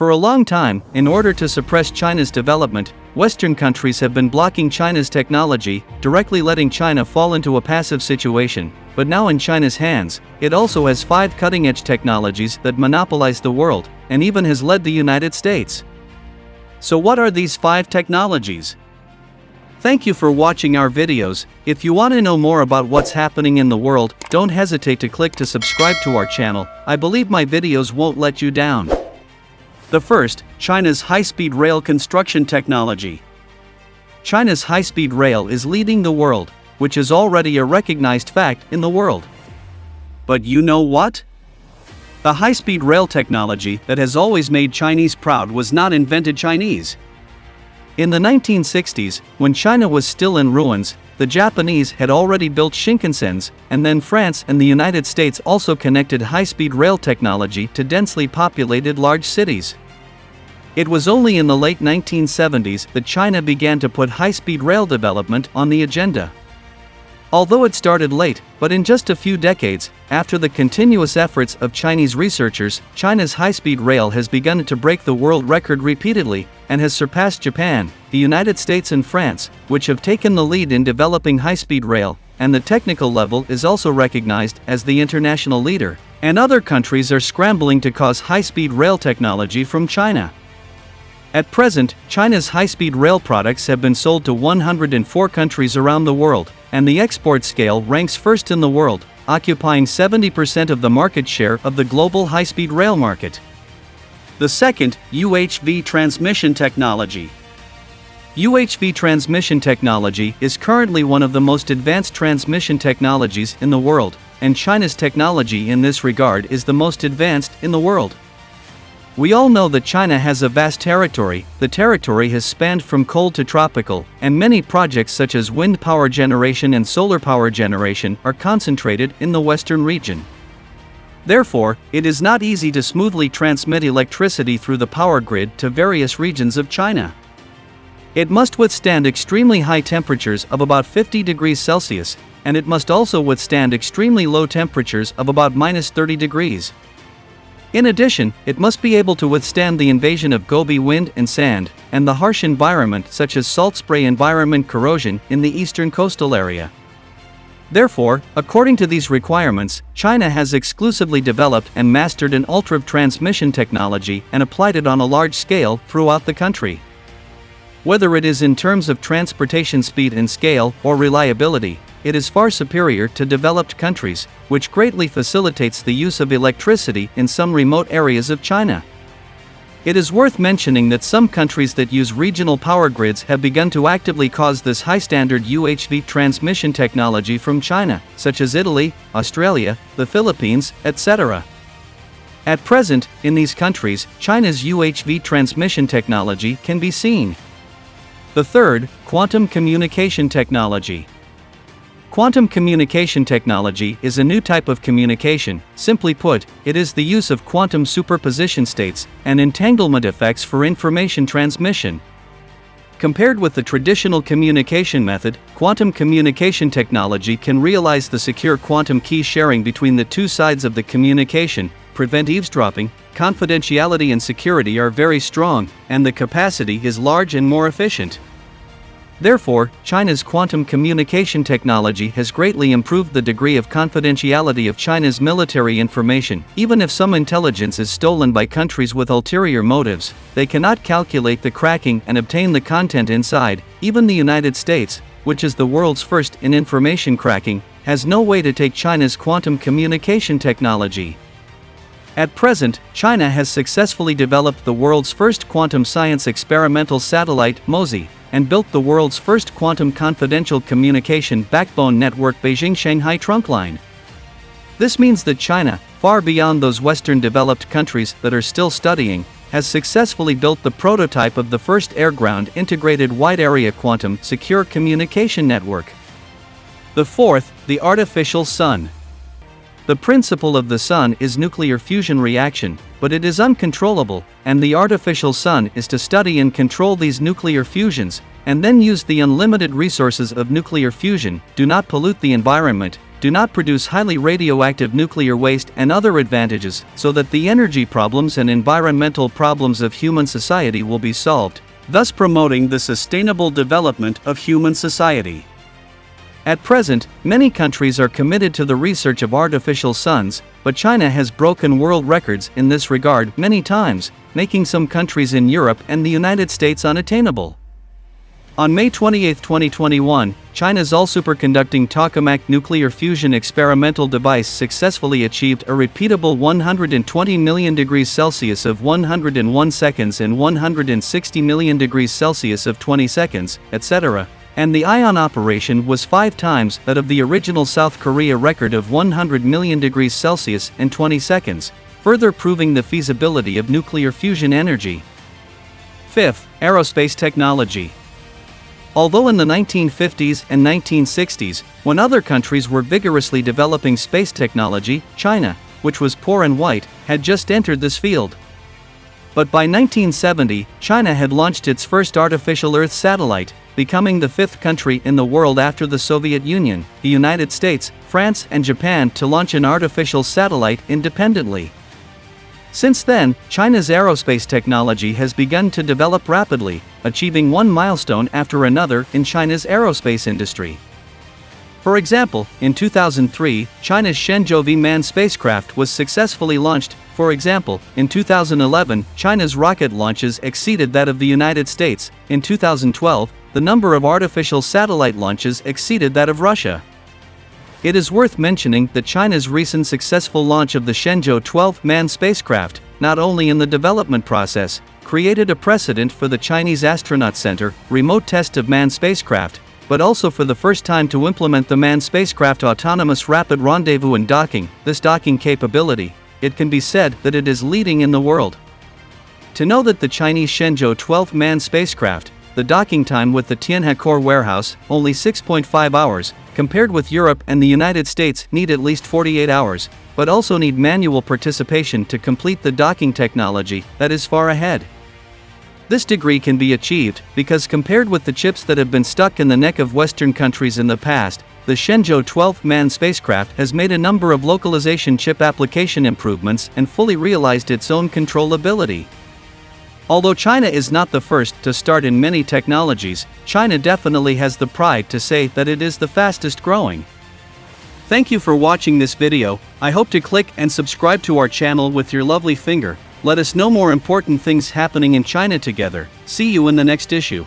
For a long time, in order to suppress China's development, Western countries have been blocking China's technology, directly letting China fall into a passive situation. But now in China's hands, it also has 5 cutting-edge technologies that monopolize the world, and even has led the United States. So what are these 5 technologies? Thank you for watching our videos. If you want to know more about what's happening in the world, don't hesitate to click to subscribe to our channel. I believe my videos won't let you down. The first, China's high-speed rail construction technology. China's high-speed rail is leading the world, which is already a recognized fact in the world. But you know what? The high-speed rail technology that has always made Chinese proud was not invented Chinese. In the 1960s, when China was still in ruins, the Japanese had already built Shinkansens, and then France and the United States also connected high-speed rail technology to densely populated large cities. It was only in the late 1970s that China began to put high-speed rail development on the agenda. Although it started late, but in just a few decades, after the continuous efforts of Chinese researchers, China's high-speed rail has begun to break the world record repeatedly, and has surpassed Japan, the United States and France, which have taken the lead in developing high-speed rail, and the technical level is also recognized as the international leader, and other countries are scrambling to copy high-speed rail technology from China. At present, China's high-speed rail products have been sold to 104 countries around the world, and the export scale ranks first in the world, occupying 70% of the market share of the global high-speed rail market. The second, UHV transmission technology. UHV transmission technology is currently one of the most advanced transmission technologies in the world, and China's technology in this regard is the most advanced in the world. We all know that China has a vast territory. The territory has spanned from cold to tropical, and many projects such as wind power generation and solar power generation are concentrated in the western region. Therefore, it is not easy to smoothly transmit electricity through the power grid to various regions of China. It must withstand extremely high temperatures of about 50 degrees Celsius, and it must also withstand extremely low temperatures of about -30 degrees. In addition, it must be able to withstand the invasion of Gobi wind and sand, and the harsh environment such as salt spray environment corrosion in the eastern coastal area. Therefore, according to these requirements, China has exclusively developed and mastered an ultra transmission technology and applied it on a large scale throughout the country. Whether it is in terms of transportation speed and scale or reliability, it is far superior to developed countries, which greatly facilitates the use of electricity in some remote areas of China. It is worth mentioning that some countries that use regional power grids have begun to actively cause this high-standard UHV transmission technology from China, such as Italy, Australia, the Philippines, etc. At present, in these countries, China's UHV transmission technology can be seen. The third, quantum communication technology. Quantum communication technology is a new type of communication. Simply put, it is the use of quantum superposition states and entanglement effects for information transmission. Compared with the traditional communication method, quantum communication technology can realize the secure quantum key sharing between the two sides of the communication, prevent eavesdropping, confidentiality and security are very strong, and the capacity is large and more efficient. Therefore, China's quantum communication technology has greatly improved the degree of confidentiality of China's military information. Even if some intelligence is stolen by countries with ulterior motives, they cannot calculate the cracking and obtain the content inside. Even the United States, which is the world's first in information cracking, has no way to take China's quantum communication technology. At present, China has successfully developed the world's first quantum science experimental satellite, MOSI, and built the world's first quantum confidential communication backbone network Beijing-Shanghai trunk line. This means that China, far beyond those Western developed countries that are still studying, has successfully built the prototype of the first air-ground integrated wide-area quantum secure communication network. The fourth, the artificial sun. The principle of the sun is nuclear fusion reaction, but it is uncontrollable, and the artificial sun is to study and control these nuclear fusions, and then use the unlimited resources of nuclear fusion, do not pollute the environment, do not produce highly radioactive nuclear waste and other advantages so that the energy problems and environmental problems of human society will be solved, thus promoting the sustainable development of human society. At present, many countries are committed to the research of artificial suns, but China has broken world records in this regard many times, making some countries in Europe and the United States unattainable. On May 28, 2021, China's all-superconducting tokamak nuclear fusion experimental device successfully achieved a repeatable 120 million degrees Celsius of 101 seconds and 160 million degrees Celsius of 20 seconds, etc., and the ion operation was 5 times that of the original South Korea record of 100 million degrees Celsius and 20 seconds, further proving the feasibility of nuclear fusion energy. 5th, aerospace technology. Although in the 1950s and 1960s, when other countries were vigorously developing space technology, China, which was poor and white, had just entered this field. But by 1970, China had launched its first artificial Earth satellite, becoming the 5th country in the world after the Soviet Union, the United States, France, and Japan to launch an artificial satellite independently. Since then, China's aerospace technology has begun to develop rapidly, achieving one milestone after another in China's aerospace industry. For example, in 2003, China's Shenzhou V manned spacecraft was successfully launched. For example, in 2011, China's rocket launches exceeded that of the United States. In 2012, the number of artificial satellite launches exceeded that of Russia. It is worth mentioning that China's recent successful launch of the Shenzhou 12 manned spacecraft, not only in the development process, created a precedent for the Chinese Astronaut Center remote test of manned spacecraft, but also for the first time to implement the manned spacecraft autonomous rapid rendezvous and docking. This docking capability, it can be said that it is leading in the world. To know that the Chinese Shenzhou 12 manned spacecraft, the docking time with the Tianhe warehouse, only 6.5 hours, compared with Europe and the United States need at least 48 hours, but also need manual participation to complete the docking technology that is far ahead. This degree can be achieved because compared with the chips that have been stuck in the neck of Western countries in the past, the Shenzhou 12 manned spacecraft has made a number of localization chip application improvements and fully realized its own controllability. Although China is not the first to start in many technologies, China definitely has the pride to say that it is the fastest growing. Thank you for watching this video. I hope to click and subscribe to our channel with your lovely finger. Let us know more important things happening in China together. See you in the next issue.